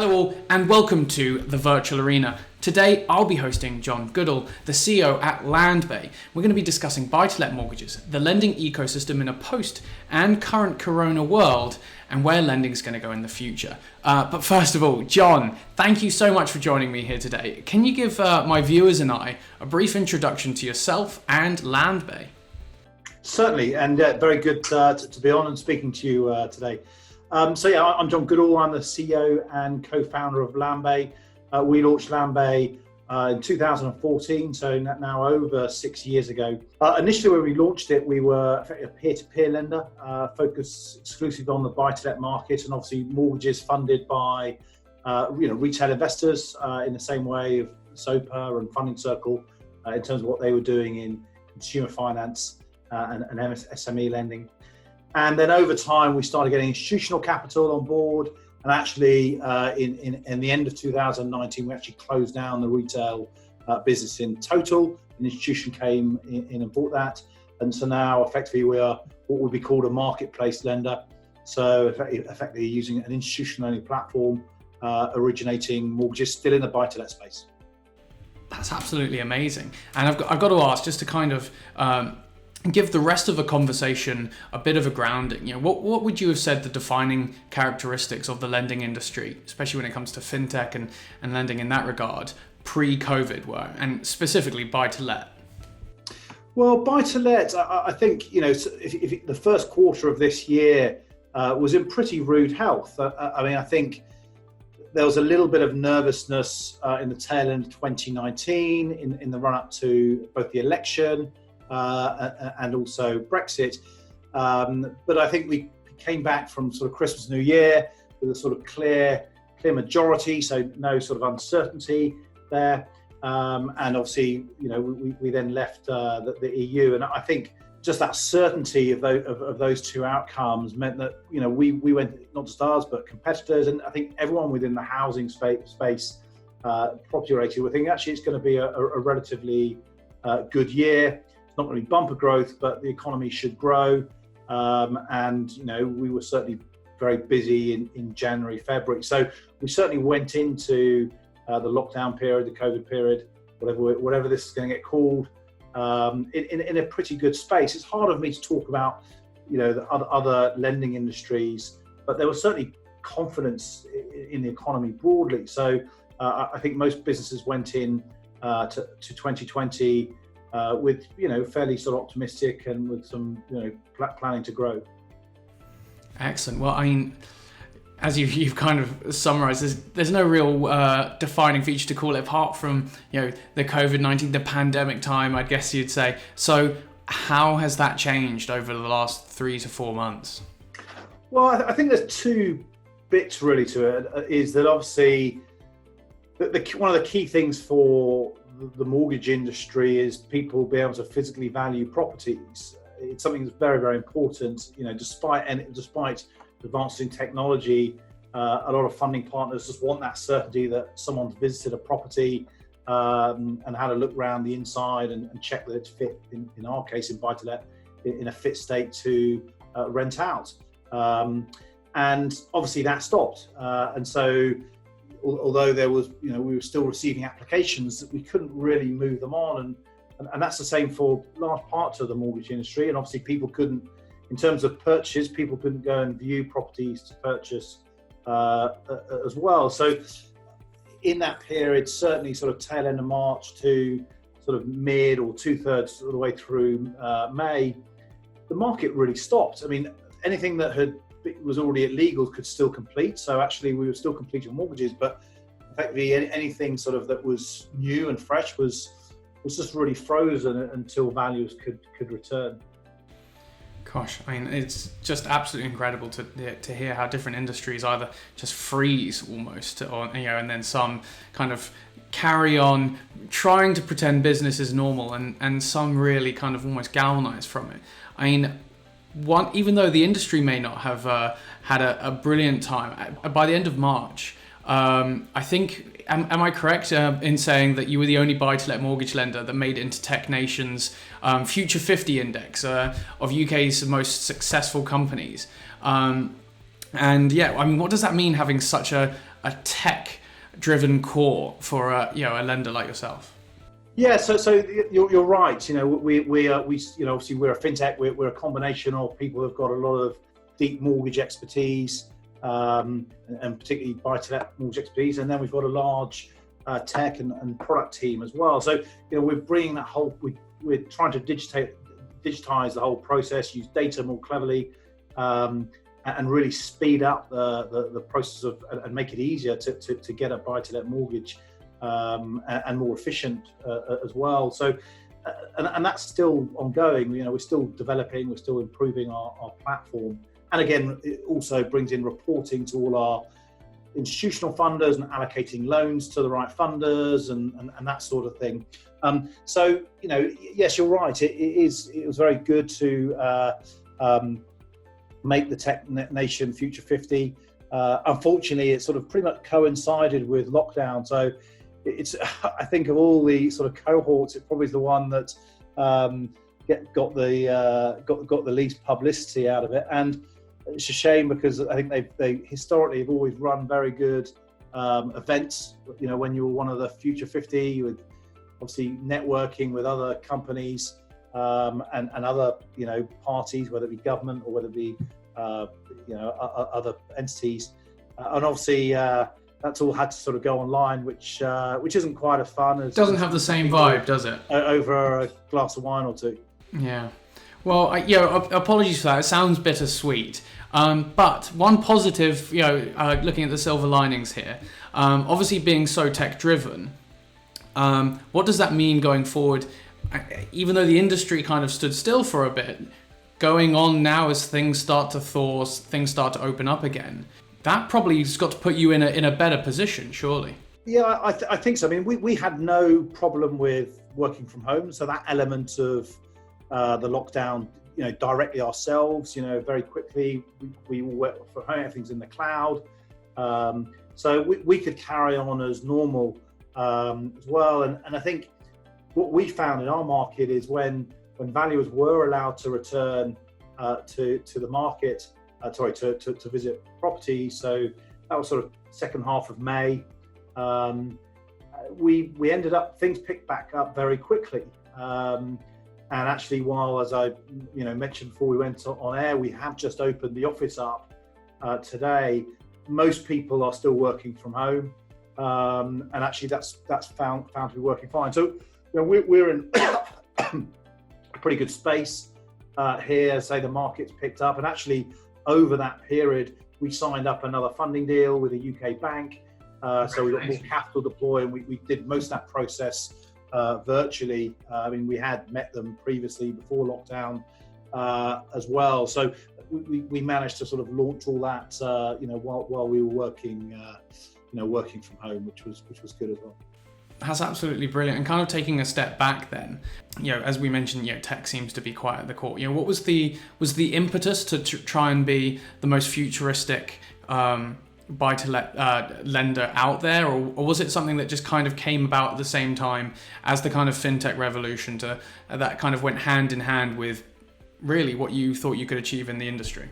Hello all and welcome to the Virtual Arena. Today I'll be hosting John Goodall, the CEO at Landbay. We're going to be discussing buy-to-let mortgages, the lending ecosystem in a post and current corona world, and where lending is going to go in the future. But first of all, John, thank you so much for joining me here today. Can you give my viewers and I a brief introduction to yourself and Landbay? Certainly, and very good to be on and speaking to you today. I'm John Goodall. I'm the CEO and co-founder of Landbay. We launched Landbay in 2014, so now over 6 years ago. Initially, when we launched it, we were a peer-to-peer lender, focused exclusively on the buy-to-let market, and obviously mortgages funded by retail investors in the same way of SOPA and Funding Circle in terms of what they were doing in consumer finance and SME lending. And then over time, we started getting institutional capital on board. And actually, in the end of 2019, we actually closed down the retail business in total. An institution came in and bought that. And so now, effectively, we are what would be called a marketplace lender. So effectively using an institutional-only platform, originating mortgages still in the buy-to-let space. That's absolutely amazing. And I've got to ask, just to kind of give the rest of the conversation a bit of a grounding. What would you have said the defining characteristics of the lending industry, especially when it comes to fintech and lending in that regard, pre-COVID were, and specifically buy-to-let? Well, buy-to-let, I think, if the first quarter of this year was in pretty rude health. I think there was a little bit of nervousness in the tail end of 2019 in the run-up to both the election and also Brexit. But I think we came back from sort of Christmas, New Year with a sort of clear majority, so no sort of uncertainty there. And obviously, we then left the EU, and I think just that certainty of those two outcomes meant that we went, not just ours but competitors, and I think everyone within the housing space, property related, we're thinking actually it's going to be a relatively good year. Not going to be bumper growth, but the economy should grow. And we were certainly very busy in January, February. So we certainly went into the lockdown period, the COVID period, whatever this is going to get called, in a pretty good space. It's hard of me to talk about, the other lending industries, but there was certainly confidence in the economy broadly. So I think most businesses went in to 2020 with fairly sort of optimistic and with some planning to grow. Excellent. Well, I mean, as you've kind of summarised, there's no real defining feature to call it apart from the COVID-19, the pandemic time, I guess you'd say. So how has that changed over the last 3 to 4 months? Well, I think there's two bits really to it. Is that obviously one of the key things for the mortgage industry is people be able to physically value properties. It's something that's very, very important. Despite advancing technology, a lot of funding partners just want that certainty that someone's visited a property and had a look around the inside and check that it's fit, in our case, in buy-to-let, in a fit state to rent out. And obviously that stopped. And so although there was, we were still receiving applications, that we couldn't really move them on. And that's the same for large parts of the mortgage industry. And obviously people couldn't, in terms of purchase, people couldn't go and view properties to purchase as well. So in that period, certainly sort of tail end of March to sort of mid or 2/3 of the way through May, the market really stopped. I mean, anything that was already illegal could still complete. So actually we were still completing mortgages, but effectively anything sort of that was new and fresh was just really frozen until values could return. Gosh, I mean, it's just absolutely incredible to hear how different industries either just freeze almost, or and then some kind of carry on trying to pretend business is normal, and some really kind of almost galvanize from it. I mean, even though the industry may not have had a brilliant time, by the end of March, I think, am I correct in saying that you were the only buy-to-let mortgage lender that made it into Tech Nation's Future 50 index of UK's most successful companies? And yeah, I mean, what does that mean, having such a a tech-driven core for a lender like yourself? Yeah, so you're right. We obviously we're a fintech. We're a combination of people who've got a lot of deep mortgage expertise, and particularly buy-to-let mortgage expertise, and then we've got a large tech and product team as well. So we're bringing that whole. We're trying to digitize the whole process, use data more cleverly, and really speed up the process of and make it easier to get a buy-to-let mortgage. And more efficient as well. So, and that's still ongoing. We're still developing, we're still improving our platform. And again, it also brings in reporting to all our institutional funders and allocating loans to the right funders and that sort of thing. So, yes, you're right. It was very good to make the Tech Nation Future 50. Unfortunately, it sort of pretty much coincided with lockdown. So it's, I think of all the sort of cohorts, it probably is the one that got the least publicity out of it. And it's a shame because I think they historically have always run very good events. When you were one of the Future 50, you were obviously networking with other companies and other parties, whether it be government or whether it be other entities, and obviously. That's all had to sort of go online, which isn't quite as fun. It doesn't have the same vibe, does it? Over a glass of wine or two. Yeah. Well, apologies for that. It sounds bittersweet. But one positive, looking at the silver linings here, obviously being so tech-driven, what does that mean going forward? Even though the industry kind of stood still for a bit, going on now as things start to thaw, things start to open up again, that probably has got to put you in a better position, surely. Yeah, I think so. I mean, we had no problem with working from home. So that element of the lockdown, directly ourselves, very quickly, we all work from home, everything's in the cloud. So we could carry on as normal as well. And I think what we found in our market is when valuers were allowed to return to the market, to visit properties. So that was sort of second half of May. We ended up, things picked back up very quickly. And actually, while, as I mentioned before we went on air, we have just opened the office up today. Most people are still working from home, and actually that's found to be working fine. So we're in a pretty good space here. Say the market's picked up, and actually over that period we signed up another funding deal with a UK bank. So we got more capital deployed, and we did most of that process virtually. I mean, we had met them previously before lockdown as well. So we managed to sort of launch all that, while we were working from home, which was good as well. That's absolutely brilliant. And kind of taking a step back then, as we mentioned, tech seems to be quite at the core. What was the impetus to try and be the most futuristic buy-to-let lender out there, or was it something that just kind of came about at the same time as the kind of fintech revolution that kind of went hand in hand with really what you thought you could achieve in the industry?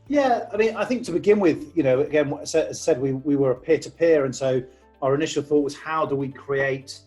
Yeah, I mean, I think to begin with, again, as I said, we were a peer-to-peer, and so our initial thought was, how do we create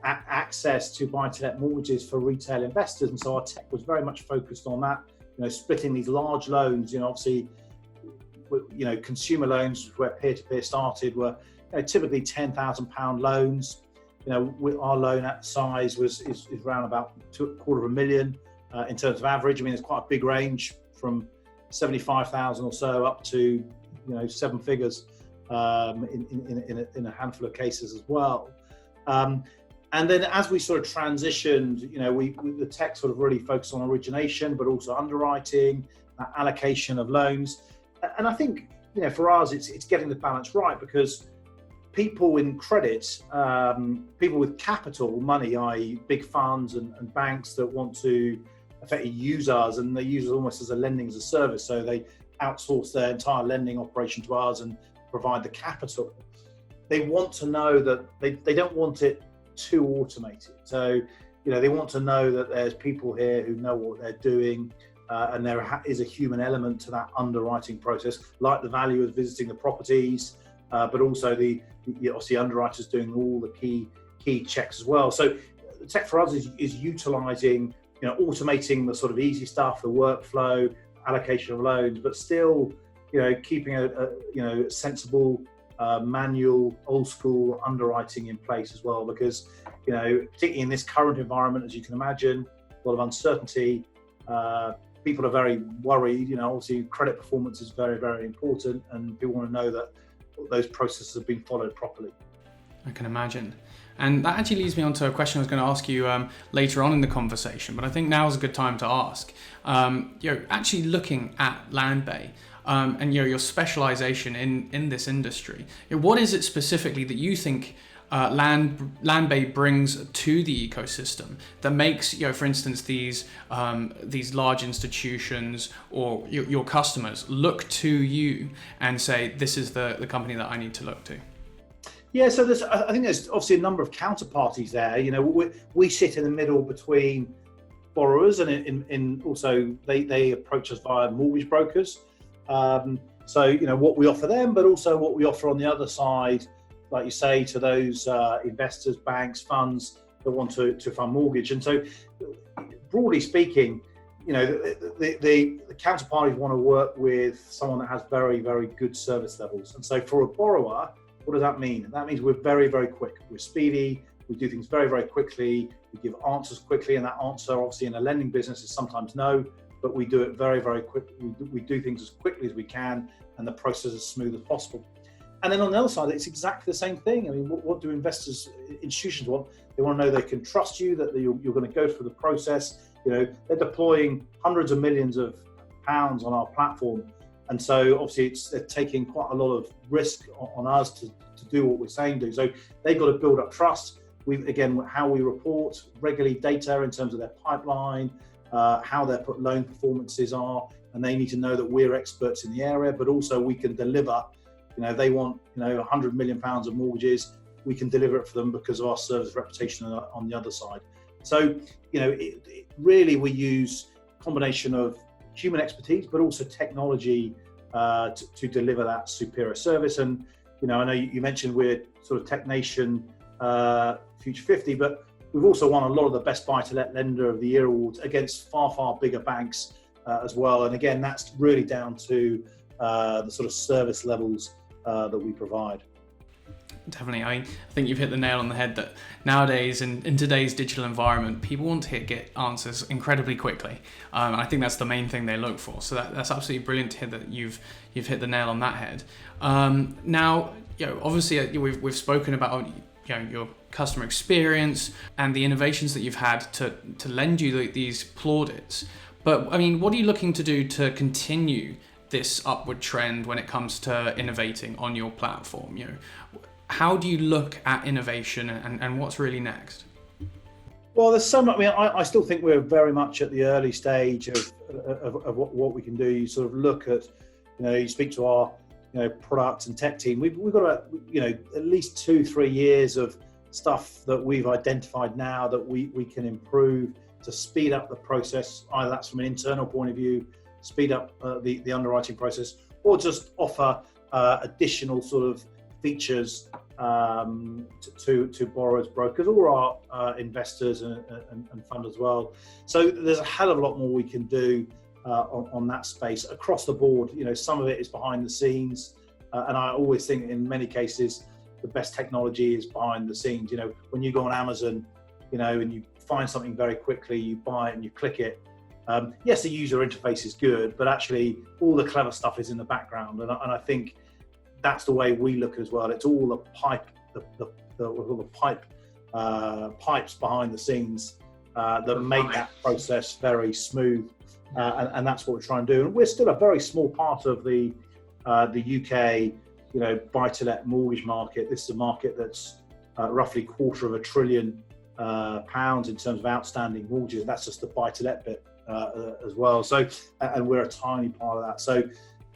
access to buy-to-let mortgages for retail investors? And so our tech was very much focused on that, splitting these large loans. Obviously, consumer loans where peer-to-peer started were typically £10,000 loans. Our loan at size is around about $250,000 in terms of average. I mean, it's quite a big range from 75,000 or so up to seven figures. In a handful of cases as well. And then as we sort of transitioned, the tech sort of really focused on origination, but also underwriting, allocation of loans. And I think, for us, it's getting the balance right, because people in credit, people with capital money, i.e. big funds and banks that want to effectively use us, and they use us almost as a lending as a service. So they outsource their entire lending operation to us and provide the capital. They want to know that they don't want it too automated. So, they want to know that there's people here who know what they're doing, and there is a human element to that underwriting process, like the valuers visiting the properties, but also the obviously underwriters doing all the key checks as well. So the tech for us is utilising, automating the sort of easy stuff, the workflow, allocation of loans, but still, keeping a sensible manual, old school underwriting in place as well, because particularly in this current environment, as you can imagine, a lot of uncertainty. People are very worried. Obviously credit performance is very, very important, and people want to know that those processes have been followed properly. I can imagine. And that actually leads me on to a question I was going to ask you later on in the conversation, but I think now is a good time to ask. Actually looking at Landbay and your specialization in this industry, what is it specifically that you think Landbay brings to the ecosystem that makes, for instance, these large institutions or your customers look to you and say, this is the company that I need to look to? Yeah, so I think there's obviously a number of counterparties there. We sit in the middle between borrowers, and also they approach us via mortgage brokers. So what we offer them, but also what we offer on the other side, like you say, to those investors, banks, funds that want to fund mortgage. And so, broadly speaking, the counterparties want to work with someone that has very, very good service levels. And so, for a borrower, what does that mean? That means we're very, very quick. We're speedy. We do things very, very quickly. We give answers quickly, and that answer, obviously, in a lending business is sometimes no, but we do it very, very quick. We do things as quickly as we can, and the process is as smooth as possible. And then on the other side, it's exactly the same thing. I mean, what do institutions want? They want to know they can trust you, that you're going to go through the process. They're deploying hundreds of millions of pounds on our platform. And so obviously they're taking quite a lot of risk on us to do what we're saying do. So they've got to build up trust. How we report regularly data in terms of their pipeline, how their loan performances are, and they need to know that we're experts in the area, but also we can deliver. They want, 100 million pounds of mortgages. We can deliver it for them because of our service reputation on the other side. So, really we use a combination of human expertise, but also technology to deliver that superior service. And, I know you mentioned we're sort of Tech Nation Future 50, but we've also won a lot of the Best Buy-to-Let Lender of the Year awards against far, far bigger banks as well. And again, that's really down to the sort of service levels that we provide. Definitely. I think you've hit the nail on the head that nowadays in today's digital environment, people want to get answers incredibly quickly. I think that's the main thing they look for. So that's absolutely brilliant to hear that you've hit the nail on that head. Now, obviously we've spoken about your customer experience and the innovations that you've had to lend you these plaudits. But I mean, what are you looking to do to continue this upward trend when it comes to innovating on your platform? How do you look at innovation and what's really next? Well, there's some. I mean, I still think we're very much at the early stage of what we can do. You sort of look at, you speak to our, product and tech team. We've got at least 2-3 years of stuff that we've identified now that we can improve to speed up the process. Either that's from an internal point of view, speed up the underwriting process, or just offer additional sort of features to borrowers, brokers, or our investors and fund as well. So there's a hell of a lot more we can do on that space across the board. Some of it is behind the scenes, and I always think in many cases the best technology is behind the scenes. When you go on Amazon, and you find something very quickly, you buy it and you click it. Yes, the user interface is good, but actually all the clever stuff is in the background, and I think that's the way we look as well. It's all the pipes behind the scenes that make that process very smooth, and that's what we're trying to do. And we're still a very small part of the UK, buy-to-let mortgage market. This is a market that's roughly £250 billion in terms of outstanding mortgages. That's just the buy-to-let bit as well. So, and we're a tiny part of that. So,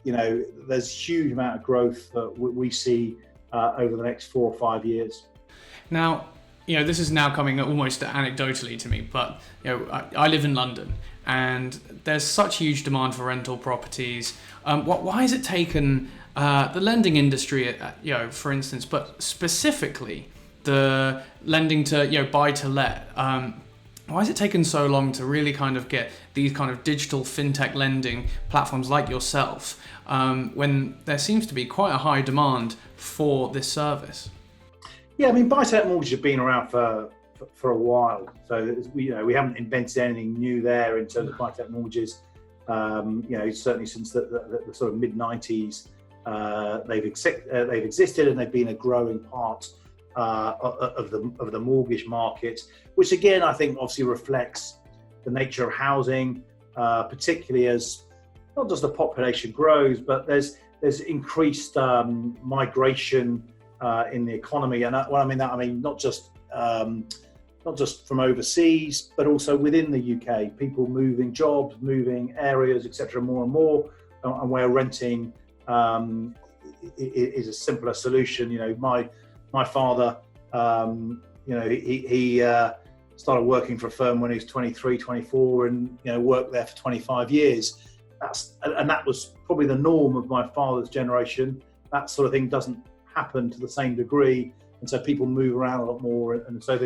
there's a huge amount of growth that we see over the next 4 or 5 years. Now, this is now coming almost anecdotally to me, but I live in London, and there's such huge demand for rental properties. Why has it taken the lending industry, for instance, but specifically the lending to, buy to let. Why has it taken so long to really kind of get these kind of digital fintech lending platforms like yourself, when there seems to be quite a high demand for this service? Yeah, I mean, buy-to-let mortgages have been around for a while, so we haven't invented anything new there in terms of buy-to-let mortgages. Certainly since the sort of mid-90s, they've existed, and they've been a growing part of the mortgage market, which again I think obviously reflects the nature of housing, particularly as not just the population grows, but there's increased migration in the economy. And when I mean that, I mean not just from overseas, but also within the UK, people moving jobs, moving areas, etc., more and more, and where renting is a simpler solution. My father, he started working for a firm when he was 23, 24, and worked there for 25 years. That was probably the norm of my father's generation. That sort of thing doesn't happen to the same degree, and so people move around a lot more, and so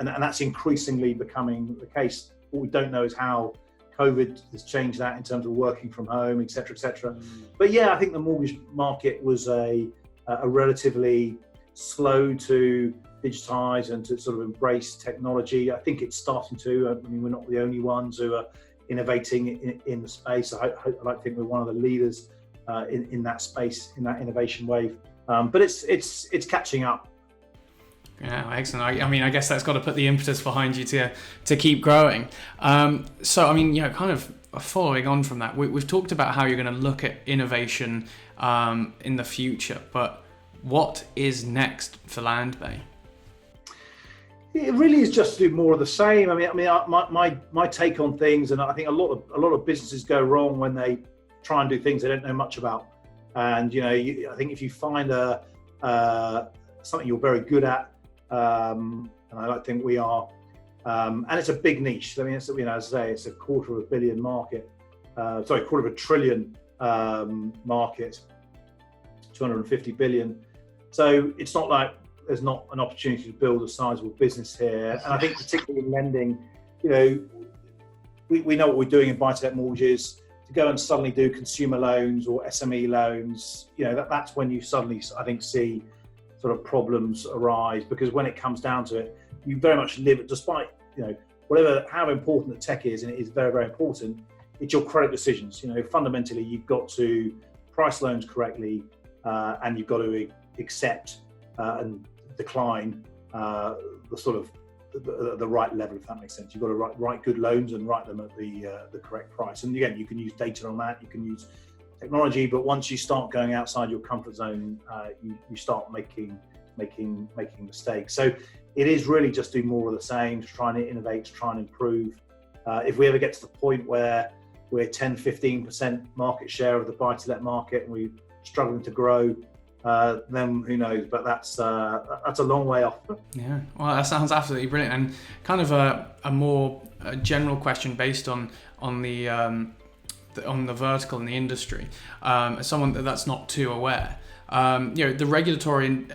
and that's increasingly becoming the case. What we don't know is how COVID has changed that in terms of working from home, et cetera, et cetera. But yeah, I think the mortgage market was a relatively slow to digitize and to sort of embrace technology. I think it's starting to. I mean, we're not the only ones who are innovating in the space. I like to think we're one of the leaders in that space, in that innovation wave. But it's catching up. Yeah, excellent. I mean, I guess that's got to put the impetus behind you to keep growing. So, I mean, kind of following on from that, we've talked about how you're going to look at innovation in the future, but what is next for Landbay? It really is just to do more of the same. I mean, my take on things, and I think a lot of businesses go wrong when they try and do things they don't know much about. And I think if you find something you're very good at, and I like to think we are, and it's a big niche. I mean, as I say, it's a $250 billion market. $250 trillion market, 250 billion. So it's not like there's not an opportunity to build a sizable business here. And I think particularly in lending, we know what we're doing in buy-to-let mortgages. To go and suddenly do consumer loans or SME loans, that's when you suddenly, I think, see sort of problems arise, because when it comes down to it, you very much live it, despite how important the tech is, and it is very, very important. It's your credit decisions. Fundamentally, you've got to price loans correctly, and you've got to accept and decline the sort of the right level, if that makes sense. You've got to write good loans and write them at the correct price. And again, you can use data on that, you can use technology, but once you start going outside your comfort zone, you start making mistakes. So it is really just do more of the same, to try and innovate, to try and improve. If we ever get to the point where we're 10-15% market share of the buy-to-let market and we're struggling to grow, then who knows? But that's a long way off. Yeah, well, that sounds absolutely brilliant, and kind of a more general question based on the vertical in the industry. As someone that's not too aware, the regulatory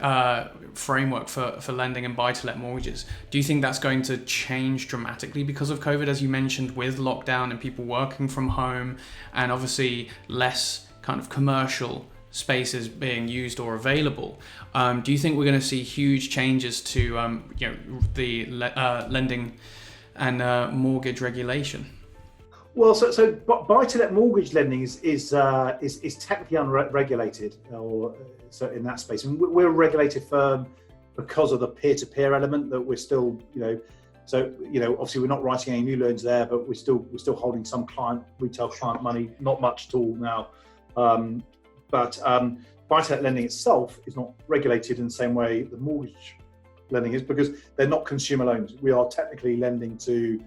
framework for lending and buy-to-let mortgages, do you think that's going to change dramatically because of COVID, as you mentioned, with lockdown and people working from home, and obviously less kind of commercial spaces being used or available? Do you think we're going to see huge changes to the lending and mortgage regulation? Well, so buy-to-let mortgage lending is technically unregulated, or so in that space. And we're a regulated firm because of the peer-to-peer element that we're still, obviously we're not writing any new loans there, but we're still holding some retail client money, not much at all now. But buy-to-let lending itself is not regulated in the same way the mortgage lending is, because they're not consumer loans. We are technically lending to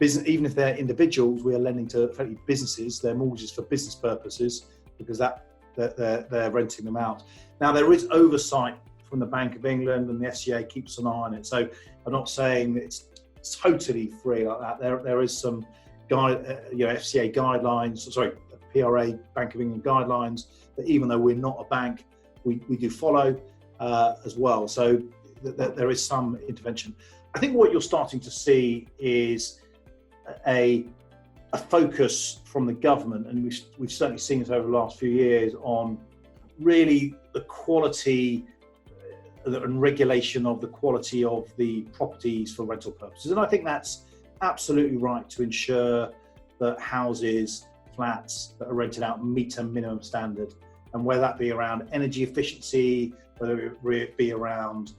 business, even if they're individuals. We are lending to effectively businesses. They're mortgages for business purposes, because they're renting them out. Now, there is oversight from the Bank of England, and the FCA keeps an eye on it. So I'm not saying that it's totally free like that. There is some FCA guidelines, PRA, Bank of England guidelines, that even though we're not a bank, we do follow as well. So there is some intervention. I think what you're starting to see is a focus from the government, and we've certainly seen it over the last few years, on really the quality and regulation of the quality of the properties for rental purposes. And I think that's absolutely right to ensure that houses, flats that are rented out meet a minimum standard. And whether that be around energy efficiency, whether it be around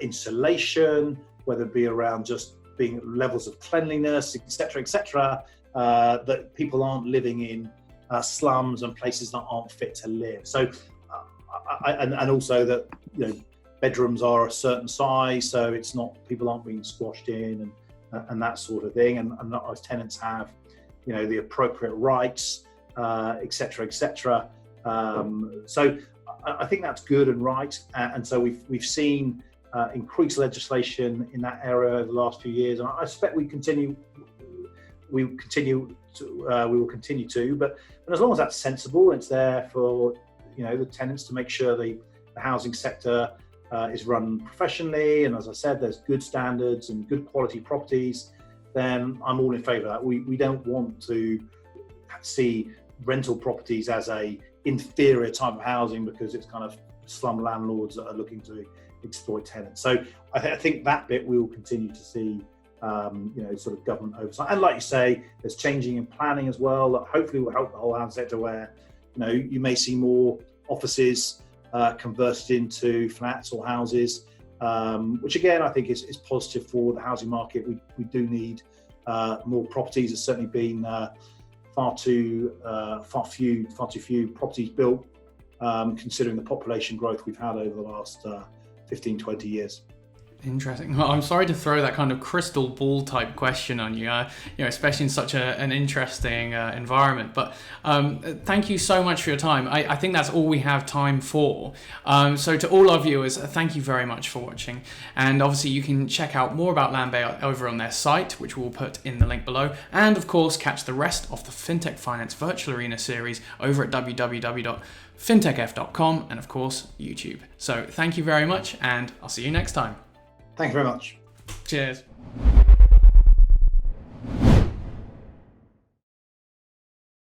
insulation, whether it be around just being levels of cleanliness, etc., that people aren't living in slums and places that aren't fit to live. So, and also that, you know, bedrooms are a certain size, so it's not, people aren't being squashed in and that sort of thing, and not as tenants have, you know, the appropriate rights, etc. So I think that's good and right, and so we've seen increased legislation in that area over the last few years, and I suspect we will continue to. But as long as that's sensible, it's there for, you know, the tenants to make sure the housing sector is run professionally, and as I said, there's good standards and good quality properties, then I'm all in favour of that. We don't want to see rental properties as a inferior type of housing because it's kind of slum landlords that are looking to exploit tenants. So I think that bit we will continue to see, you know, sort of government oversight. And like you say, there's changing in planning as well that hopefully will help the whole housing sector, where, you know, you may see more offices converted into flats or houses, which again I think is positive for the housing market. We do need more properties. There's certainly been far too few properties built, considering the population growth we've had over the last 15-20 years. Interesting. Well, I'm sorry to throw that kind of crystal ball type question on you, you know, especially in such an interesting environment. But thank you so much for your time. I think that's all we have time for. So to all our viewers, thank you very much for watching. And obviously you can check out more about Landbay over on their site, which we'll put in the link below. And of course, catch the rest of the Fintech Finance Virtual Arena series over at www.fintechf.com and of course, YouTube. So thank you very much, and I'll see you next time. Thank you very much. Cheers.